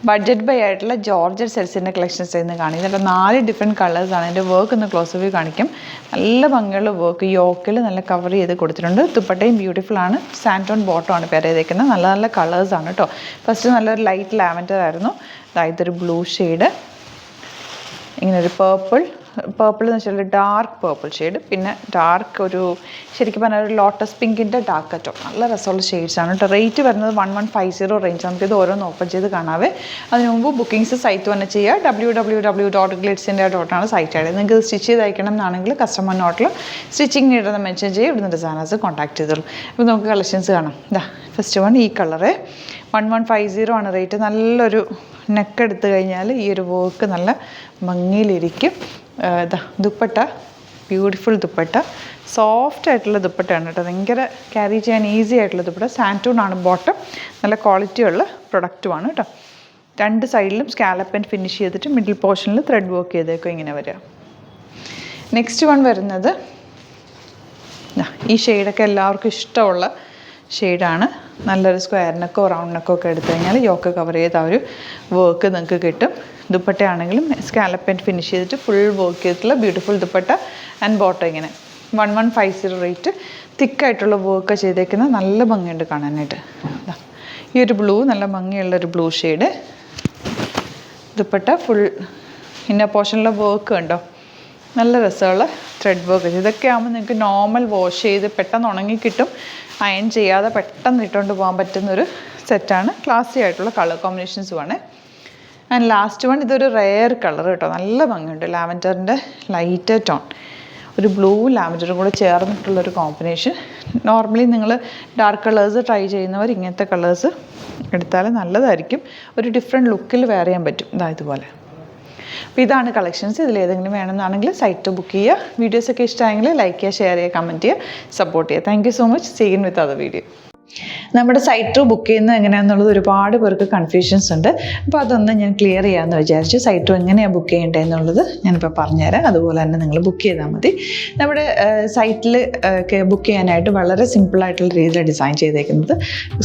Budget by ആയിട്ടുള്ള georgette സെൽസിൻ്റെ collections ഇന്ന് കാണിക്കുന്നത്. 4 ഡിഫറെൻറ്റ് കളേഴ്സാണ്. അതിൻ്റെ വർക്ക് ഒന്ന് ക്ലോസ് വ്യൂ കാണിക്കും. നല്ല ഭംഗിയുള്ള വർക്ക്, യോക്കിൽ നല്ല കവർ ചെയ്ത് കൊടുത്തിട്ടുണ്ട്. ദുപ്പട്ടയും ബ്യൂട്ടിഫുൾ ആണ്. സാൻറ്റോൺ ബോട്ടമാണ് പെയർ ചെയ്തേക്കുന്നത്. നല്ല നല്ല കളേഴ്സാണ് കേട്ടോ. ഫസ്റ്റ് നല്ലൊരു ലൈറ്റ് ലാവൻഡർ ആയിരുന്നു. ഇതൊരു ബ്ലൂ ഷെയ്ഡ്, ഇങ്ങനൊരു പേർപ്പിൾ എന്ന് വെച്ചാൽ ഡാർക്ക് പേർപ്പിൾ ഷെയ്ഡ്, പിന്നെ ഡാർക്ക് ഒരു ശരിക്കും പറഞ്ഞാൽ ഒരു ലോട്ടസ് പിങ്കിൻ്റെ ഡാർക്ക് ടോൺ. നല്ല രസമുള്ള ഷെയ്ഡ്സാണ് കേട്ടോ. റേറ്റ് വരുന്നത് 1150 റേഞ്ച്. നമുക്കിത് ഓരോന്ന് ഓപ്പൺ ചെയ്ത് കാണാവേ. അതിന് മുമ്പ് ബുക്കിംഗ്സ് സൈറ്റ് തന്നെ ചെയ്യുക. www.glitzindia.com സൈറ്റ് ആയിട്ട് നിങ്ങൾക്ക് സ്റ്റിച്ച് ചെയ്ത് അയക്കണം എന്നാണെങ്കിൽ കസ്റ്റമർ നോട്ടിൽ സ്റ്റിച്ചിങ് നീഡെന്ന് മെൻഷൻ ചെയ്യുക. ഇവിടുന്ന് ഡിസൈനേഴ്സ് കോൺടാക്ട് ചെയ്തോളൂ. അപ്പോൾ നമുക്ക് കളക്ഷൻസ് കാണാം. ഫസ്റ്റ് വൺ ഈ കളറ് 1150 ആണ് റേറ്റ്. നല്ലൊരു നെക്ക് എടുത്തു കഴിഞ്ഞാൽ ഈ ഒരു വർക്ക് നല്ല ഭംഗിയിലിരിക്കും. ദുപ്പട്ട ബ്യൂട്ടിഫുൾ ദുപ്പട്ട, സോഫ്റ്റ് ആയിട്ടുള്ള ദുപ്പട്ടയാണ് കേട്ടോ. ഭയങ്കര ക്യാരി ചെയ്യാൻ ഈസി ആയിട്ടുള്ള ദുപ്പട്ട. സാൻറ്റൂൺ ആണ് ബോട്ടം. നല്ല ക്വാളിറ്റിയുള്ള പ്രൊഡക്റ്റുമാണ് കേട്ടോ. രണ്ട് സൈഡിലും സ്കാലപ്പ് ആൻഡ് ഫിനിഷ് ചെയ്തിട്ട് മിഡിൽ പോർഷനിൽ ത്രെഡ് വർക്ക് ചെയ്തേക്കും ഇങ്ങനെ വരിക. നെക്സ്റ്റ് വൺ വരുന്നത് ഈ ഷെയ്ഡൊക്കെ എല്ലാവർക്കും ഇഷ്ടമുള്ള ഷെയ്ഡാണ്. നല്ലൊരു സ്ക്വയർ നെക്കോ റൗണ്ട് നെക്കോ ഒക്കെ എടുത്തു കഴിഞ്ഞാൽ യോക്ക് കവർ ചെയ്ത് ആ ഒരു വർക്ക് നിങ്ങൾക്ക് കിട്ടും. ദുപ്പട്ടയാണെങ്കിലും സ്കാലപ്പ് ആൻഡ് ഫിനിഷ് ചെയ്തിട്ട് ഫുൾ വർക്ക് ചെയ്തിട്ടുള്ള ബ്യൂട്ടിഫുൾ ദുപ്പട്ട ആൻഡ് ബോട്ടം ഇങ്ങനെ 1150 റേറ്റ്. തിക്കായിട്ടുള്ള വർക്ക് ചെയ്തേക്കുന്നത് നല്ല ഭംഗിയുണ്ട് കാണാനായിട്ട്. ഈ ഒരു ബ്ലൂ നല്ല ഭംഗിയുള്ളൊരു ബ്ലൂ ഷെയ്ഡ്. ദുപ്പട്ട ഫുൾ ഇന്ന പോർഷനിലെ വർക്ക് കണ്ടോ, നല്ല രസമുള്ള ത്രെഡ് വർക്ക്. ഇതൊക്കെ ആകുമ്പോൾ നിങ്ങൾക്ക് നോർമൽ വാഷ് ചെയ്ത് പെട്ടെന്ന് ഉണങ്ങി കിട്ടും. അയൺ ചെയ്യാതെ പെട്ടെന്ന് ഇട്ടുകൊണ്ട് പോകാൻ പറ്റുന്നൊരു സെറ്റാണ്. ക്ലാസി ആയിട്ടുള്ള കളർ കോമ്പിനേഷൻസുമാണ്. ആൻഡ് ലാസ്റ്റ് വൺ ഇതൊരു റെയർ കളർ കേട്ടോ. നല്ല ഭംഗിയുണ്ട്. ലാവൻഡറിൻ്റെ ലൈറ്റ് ടോൺ, ഒരു ബ്ലൂ ലാവൻഡറും കൂടെ ചേർന്നിട്ടുള്ളൊരു കോമ്പിനേഷൻ. നോർമലി നിങ്ങൾ ഡാർക്ക് കളേഴ്സ് ട്രൈ ചെയ്യുന്നവർ ഇങ്ങനത്തെ കളേഴ്സ് എടുത്താൽ നല്ലതായിരിക്കും. ഒരു ഡിഫറെൻറ്റ് ലുക്കിൽ വെയർ ചെയ്യാൻ പറ്റും. ഇതുപോലെ. അപ്പോൾ ഇതാണ് കളക്ഷൻസ്. ഇതിലേതെങ്കിലും വേണമെന്നാണെങ്കിൽ സൈറ്റ് ബുക്ക് ചെയ്യുക. വീഡിയോസൊക്കെ ഇഷ്ടമായെങ്കിൽ ലൈക്ക് ചെയ്യുക, ഷെയർ ചെയ്യുക, കമൻറ്റ് ചെയ്യുക, സപ്പോർട്ട് ചെയ്യുക. Thank you so much. See you with other video. നമ്മുടെ സൈറ്റ് ബുക്ക് ചെയ്യുന്നത് എങ്ങനെയാണെന്നുള്ളത് ഒരുപാട് പേർക്ക് കൺഫ്യൂഷൻസ് ഉണ്ട്. അപ്പോൾ അതൊന്ന് ഞാൻ ക്ലിയർ ചെയ്യാമെന്ന് വിചാരിച്ചു. സൈറ്റ് എങ്ങനെയാണ് ബുക്ക് ചെയ്യേണ്ടത് എന്നുള്ളത് ഞാനിപ്പോൾ പറഞ്ഞുതരാം. അതുപോലെ തന്നെ നിങ്ങൾ ബുക്ക് ചെയ്താൽ മതി. നമ്മുടെ സൈറ്റിൽ ബുക്ക് ചെയ്യാനായിട്ട് വളരെ സിമ്പിളായിട്ടുള്ള രീതിയിൽ ഡിസൈൻ ചെയ്തേക്കുന്നത്.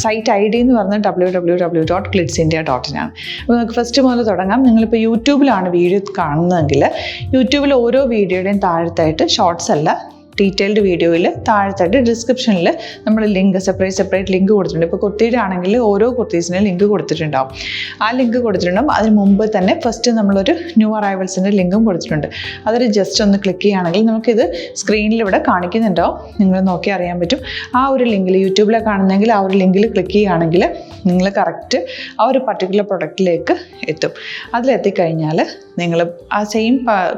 സൈറ്റ് ID എന്ന് പറഞ്ഞാൽ www.glitzindia.in ആണ്. അപ്പോൾ നമുക്ക് ഫസ്റ്റ് മുതൽ തുടങ്ങാം. നിങ്ങളിപ്പോൾ യൂട്യൂബിലാണ് വീഡിയോ കാണുന്നതെങ്കിൽ യൂട്യൂബിൽ ഓരോ വീഡിയോയുടെയും താഴത്തായിട്ട് ഷോർട്സ് അല്ല, ഡീറ്റെയിൽഡ് വീഡിയോയിൽ താഴത്തായിട്ട് ഡിസ്ക്രിപ്ഷനിൽ നമ്മൾ ലിങ്ക് സെപ്പറേറ്റ് ലിങ്ക് കൊടുത്തിട്ടുണ്ട്. ഇപ്പോൾ കുർത്തിയുടെ ആണെങ്കിൽ ഓരോ കുർത്തീസിനും ലിങ്ക് കൊടുത്തിട്ടുണ്ടാവും. ആ ലിങ്ക് കൊടുത്തിട്ടുണ്ടാവും. അതിന് മുമ്പ് തന്നെ ഫസ്റ്റ് നമ്മളൊരു ന്യൂ അറൈവൽസിൻ്റെ ലിങ്കും കൊടുത്തിട്ടുണ്ട്. അതൊരു ജസ്റ്റ് ഒന്ന് ക്ലിക്ക് ചെയ്യുകയാണെങ്കിൽ നമുക്കിത് സ്ക്രീനിൽ ഇവിടെ കാണിക്കുന്നുണ്ടാവും. നിങ്ങൾ നോക്കി അറിയാൻ പറ്റും. ആ ഒരു ലിങ്കിൽ യൂട്യൂബിലെ കാണുന്നെങ്കിൽ ആ ഒരു ലിങ്കിൽ ക്ലിക്ക് ചെയ്യുകയാണെങ്കിൽ നിങ്ങൾ കറക്റ്റ് ആ ഒരു പർട്ടിക്കുലർ പ്രൊഡക്റ്റിലേക്ക് എത്തും. അതിലെത്തിക്കഴിഞ്ഞാൽ നിങ്ങൾ ആ സെയിം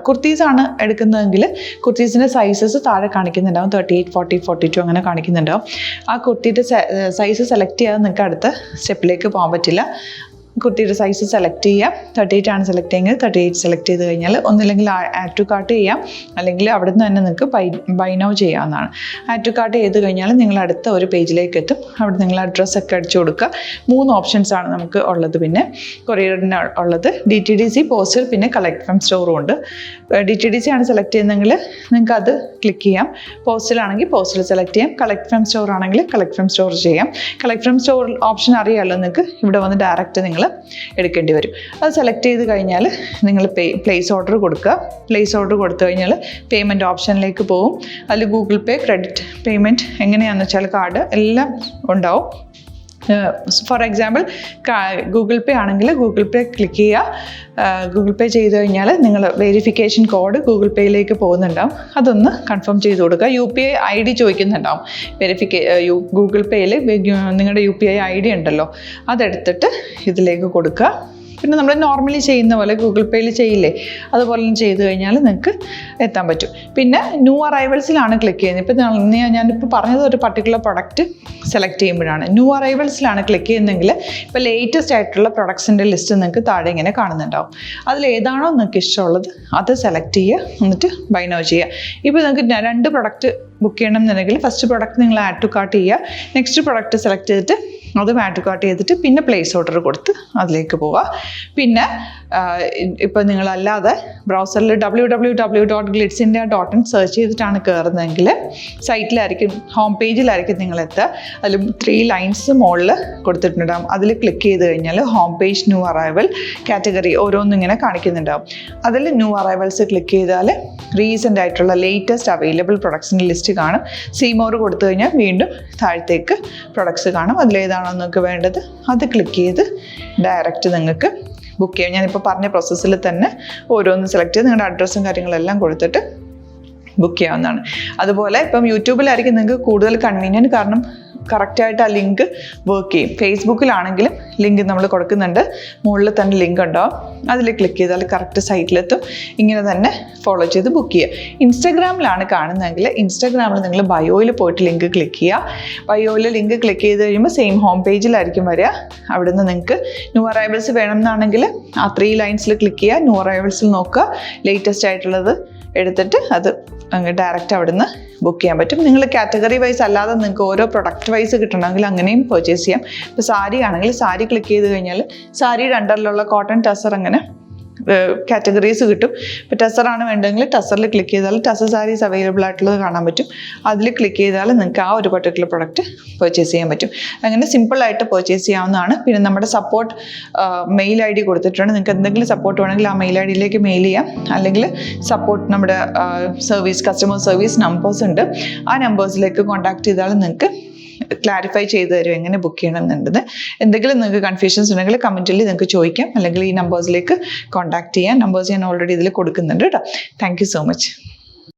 കുർത്തീസാണ് എടുക്കുന്നതെങ്കിൽ കുർത്തീസിൻ്റെ സൈസസ് താഴെ കാണിക്കുന്നുണ്ടാവും. 38, 40, 42 അങ്ങനെ കാണിക്കുന്നുണ്ടാവും. ആ കുർത്തിയുടെ സൈസ് സെലക്ട് ചെയ്യാതെ നിങ്ങൾക്ക് അടുത്ത സ്റ്റെപ്പിലേക്ക് പോകാൻ പറ്റില്ല. കുർത്തിയുടെ സൈസ് സെലക്ട് ചെയ്യാം. 38 ആണ് സെലക്ട് ചെയ്യുന്നത്. 38 സെലക്ട് ചെയ്ത് കഴിഞ്ഞാൽ ഒന്നില്ലെങ്കിൽ ആഡ് ടു കാർട്ട് ചെയ്യാം, അല്ലെങ്കിൽ അവിടെ നിന്ന് തന്നെ നിങ്ങൾക്ക് ബൈ നൗ ചെയ്യാവുന്നതാണ്. ആഡ് ടു കാർട്ട് ചെയ്ത് കഴിഞ്ഞാൽ നിങ്ങൾ അടുത്ത ഒരു പേജിലേക്ക് എത്തും. അവിടെ നിങ്ങൾ അഡ്രസ്സൊക്കെ അടിച്ചു കൊടുക്കുക. 3 ഓപ്ഷൻസാണ് നമുക്ക് ഉള്ളത്. പിന്നെ കൊറിയറിന് ഉള്ളത് DTDC, പോസ്റ്റൽ, പിന്നെ കളക്ട് ഫ്രം സ്റ്റോറും ഉണ്ട്. DTDC ആണ് സെലക്ട് ചെയ്യുന്നതെങ്കിൽ നിങ്ങൾക്ക് അത് ക്ലിക്ക് ചെയ്യാം. പോസ്റ്റലാണെങ്കിൽ പോസ്റ്റൽ സെലക്ട് ചെയ്യാം. കളക്ട് ഫ്രം സ്റ്റോർ ആണെങ്കിൽ കളക്ട് ഫ്രം സ്റ്റോർ ചെയ്യാം. കളക്ട് ഫ്രം സ്റ്റോർ ഓപ്ഷൻ അറിയാമല്ലോ നിങ്ങൾക്ക്. ഇവിടെ വന്ന് ഡയറക്റ്റ് നിങ്ങൾ എടുക്കേണ്ടി വരും. അത് സെലക്ട് ചെയ്ത് കഴിഞ്ഞാൽ നിങ്ങൾ പ്ലേസ് ഓർഡർ കൊടുക്കുക. പ്ലേസ് ഓർഡർ കൊടുത്തു കഴിഞ്ഞാൽ പേയ്മെൻറ്റ് ഓപ്ഷനിലേക്ക് പോകും. അതിൽ ഗൂഗിൾ പേ, ക്രെഡിറ്റ് പേയ്മെൻറ്റ് എങ്ങനെയാണെന്ന് വെച്ചാൽ കാർഡ് എല്ലാം ഉണ്ടാവും. ഫോർ എക്സാമ്പിൾ ഗൂഗിൾ പേ ആണെങ്കിൽ ഗൂഗിൾ പേ ക്ലിക്ക് ചെയ്യുക. ഗൂഗിൾ പേ ചെയ്ത് കഴിഞ്ഞാൽ നിങ്ങൾ വെരിഫിക്കേഷൻ കോഡ് ഗൂഗിൾ പേയിലേക്ക് പോകുന്നുണ്ടാവും. അതൊന്ന് കൺഫേം ചെയ്ത് കൊടുക്കുക. UPI ID ചോദിക്കുന്നുണ്ടാവും. ഗൂഗിൾ പേയിൽ നിങ്ങളുടെ UPI ID ഉണ്ടല്ലോ, അതെടുത്തിട്ട് ഇതിലേക്ക് കൊടുക്കുക. പിന്നെ നമ്മൾ നോർമലി ചെയ്യുന്ന പോലെ ഗൂഗിൾ പേയിൽ ചെയ്യില്ലേ, അതുപോലെ ചെയ്ത് കഴിഞ്ഞാൽ നിങ്ങൾക്ക് എത്താൻ പറ്റും. പിന്നെ ന്യൂ അറൈവൽസിലാണ് ക്ലിക്ക് ചെയ്യുന്നത്. ഇപ്പോൾ ഞാനിപ്പോൾ പറഞ്ഞത് ഒരു പർട്ടിക്കുലർ പ്രൊഡക്റ്റ് സെലക്ട് ചെയ്യുമ്പോഴാണ്. ന്യൂ അറൈവൽസിലാണ് ക്ലിക്ക് ചെയ്യുന്നതെങ്കിൽ ഇപ്പോൾ ലേറ്റസ്റ്റ് ആയിട്ടുള്ള പ്രൊഡക്ട്സിൻ്റെ ലിസ്റ്റ് നിങ്ങൾക്ക് താഴെ ഇങ്ങനെ കാണുന്നുണ്ടാവും. അതിലേതാണോ നിങ്ങൾക്ക് ഇഷ്ടമുള്ളത് അത് സെലക്ട് ചെയ്യുക, എന്നിട്ട് ബൈ നൗ ചെയ്യുക. ഇപ്പോൾ നിങ്ങൾക്ക് 2 പ്രൊഡക്റ്റ് ബുക്ക് ചെയ്യണം എന്നുണ്ടെങ്കിൽ ഫസ്റ്റ് പ്രൊഡക്റ്റ് നിങ്ങൾ ആഡ് ടു കാർട്ട് ചെയ്യുക. നെക്സ്റ്റ് പ്രൊഡക്റ്റ് സെലക്ട് ചെയ്തിട്ട് അത് മാട്രിക് കാർട്ട് ചെയ്തിട്ട് പിന്നെ പ്ലേസ് ഓർഡർ കൊടുത്ത് അതിലേക്ക് പോവുക. പിന്നെ ഇപ്പോൾ നിങ്ങളല്ലാതെ ബ്രൗസറിൽ www.glitzindia.in സെർച്ച് ചെയ്തിട്ടാണ് കയറുന്നതെങ്കിൽ സൈറ്റിലായിരിക്കും, ഹോം പേജിലായിരിക്കും നിങ്ങളെത്തുക. അതിൽ 3 ലൈൻസ് മുകളിൽ കൊടുത്തിട്ടുണ്ടാകും. അതിൽ ക്ലിക്ക് ചെയ്ത് കഴിഞ്ഞാൽ home page new arrival category ഓരോന്നും ഇങ്ങനെ കാണിക്കുന്നുണ്ടാവും. അതിൽ ന്യൂ അറൈവൽസ് ക്ലിക്ക് ചെയ്താൽ റീസെൻ്റ് ആയിട്ടുള്ള ലേറ്റസ്റ്റ് അവൈലബിൾ പ്രൊഡക്ട്സിൻ്റെ ലിസ്റ്റ് കാണും. സീമോർ കൊടുത്തു കഴിഞ്ഞാൽ വീണ്ടും താഴത്തേക്ക് പ്രൊഡക്ട്സ് കാണും. അതിലേതാണോ നിങ്ങൾക്ക് വേണ്ടത് അത് ക്ലിക്ക് ചെയ്ത് ഡയറക്റ്റ് നിങ്ങൾക്ക് ബുക്ക് ചെയ്യാം. ഞാനിപ്പോൾ പറഞ്ഞ പ്രോസസ്സിൽ തന്നെ ഓരോന്ന് സെലക്ട് ചെയ്ത് നിങ്ങളുടെ അഡ്രസ്സും കാര്യങ്ങളെല്ലാം കൊടുത്തിട്ട് ബുക്ക് ചെയ്യാവുന്നതാണ്. അതുപോലെ ഇപ്പം യൂട്യൂബിലായിരിക്കും നിങ്ങൾക്ക് കൂടുതൽ കൺവീനിയൻറ്റ്, കാരണം കറക്റ്റായിട്ട് ആ ലിങ്ക് വർക്ക് ചെയ്യും. ഫേസ്ബുക്കിലാണെങ്കിലും ലിങ്ക് നമ്മൾ കൊടുക്കുന്നുണ്ട്, മുകളിൽ തന്നെ ലിങ്ക് ഉണ്ടാവും. അതിൽ ക്ലിക്ക് ചെയ്താൽ കറക്റ്റ് സൈറ്റിലെത്തും. ഇങ്ങനെ തന്നെ ഫോളോ ചെയ്ത് ബുക്ക് ചെയ്യുക. ഇൻസ്റ്റാഗ്രാമിലാണ് കാണുന്നതെങ്കിൽ ഇൻസ്റ്റാഗ്രാമിൽ നിങ്ങൾ ബയോയിൽ പോയിട്ട് ലിങ്ക് ക്ലിക്ക് ചെയ്യുക. ബയോയിൽ ലിങ്ക് ക്ലിക്ക് ചെയ്ത് കഴിയുമ്പോൾ സെയിം ഹോം പേജിലായിരിക്കും വരിക. അവിടുന്ന് നിങ്ങൾക്ക് ന്യൂ അറൈവൽസ് വേണമെന്നാണെങ്കിൽ ആ 3 ലൈൻസിൽ ക്ലിക്ക് ചെയ്യുക. ന്യൂ അറൈവൽസിൽ നോക്കുക, ലേറ്റസ്റ്റ് ആയിട്ടുള്ളത് എടുത്തിട്ട് അത് അങ്ങ് ഡയറക്റ്റ് അവിടുന്ന് ബുക്ക് ചെയ്യാൻ പറ്റും. നിങ്ങൾ കാറ്റഗറി വൈസ് അല്ലാതെ നിങ്ങൾക്ക് ഓരോ പ്രൊഡക്റ്റ് വൈസ് കിട്ടണമെങ്കിൽ അങ്ങനെയും പർച്ചേസ് ചെയ്യാം. ഇപ്പോൾ സാരി ആണെങ്കിൽ സാരി ക്ലിക്ക് ചെയ്ത് കഴിഞ്ഞാൽ സാരിയുടെ അണ്ടറിലുള്ള കോട്ടൺ ടസർ അങ്ങനെ കാറ്റഗറീസ് കിട്ടും. ഇപ്പോൾ ടസറാണ് വേണ്ടതെങ്കിൽ ടസറിൽ ക്ലിക്ക് ചെയ്താൽ ടസർ സാരീസ് അവൈലബിൾ ആയിട്ടുള്ളത് കാണാൻ പറ്റും. അതിൽ ക്ലിക്ക് ചെയ്താൽ നിങ്ങൾക്ക് ആ ഒരു പർട്ടിക്കുലർ പ്രൊഡക്റ്റ് പർച്ചേസ് ചെയ്യാൻ പറ്റും. അങ്ങനെ സിമ്പിളായിട്ട് പർച്ചേസ് ചെയ്യാവുന്നതാണ്. പിന്നെ നമ്മുടെ സപ്പോർട്ട് മെയിൽ ID കൊടുത്തിട്ടുണ്ട്. നിങ്ങൾക്ക് എന്തെങ്കിലും സപ്പോർട്ട് വേണമെങ്കിൽ ആ മെയിൽ IDയിലേക്ക് മെയിൽ ചെയ്യാം. അല്ലെങ്കിൽ സപ്പോർട്ട് നമ്മുടെ കസ്റ്റമർ സർവീസ് നമ്പേഴ്സ് ഉണ്ട്. ആ നമ്പേഴ്സിലേക്ക് കോൺടാക്ട് ചെയ്താൽ നിങ്ങൾക്ക് ക്ലാരിഫൈ ചെയ്ത് തരും എങ്ങനെ ബുക്ക് ചെയ്യണം എന്നുള്ളത്. എന്തെങ്കിലും നിങ്ങൾക്ക് കൺഫ്യൂഷൻസ് ഉണ്ടെങ്കിൽ കമൻറ്റിൽ നിങ്ങൾക്ക് ചോദിക്കാം, അല്ലെങ്കിൽ ഈ നമ്പേഴ്സിലേക്ക് കോൺടാക്ട് ചെയ്യാം. നമ്പേഴ്സ് ഞാൻ ഓൾറെഡി ഇതിൽ കൊടുക്കുന്നുണ്ട് കേട്ടോ. Thank you so much.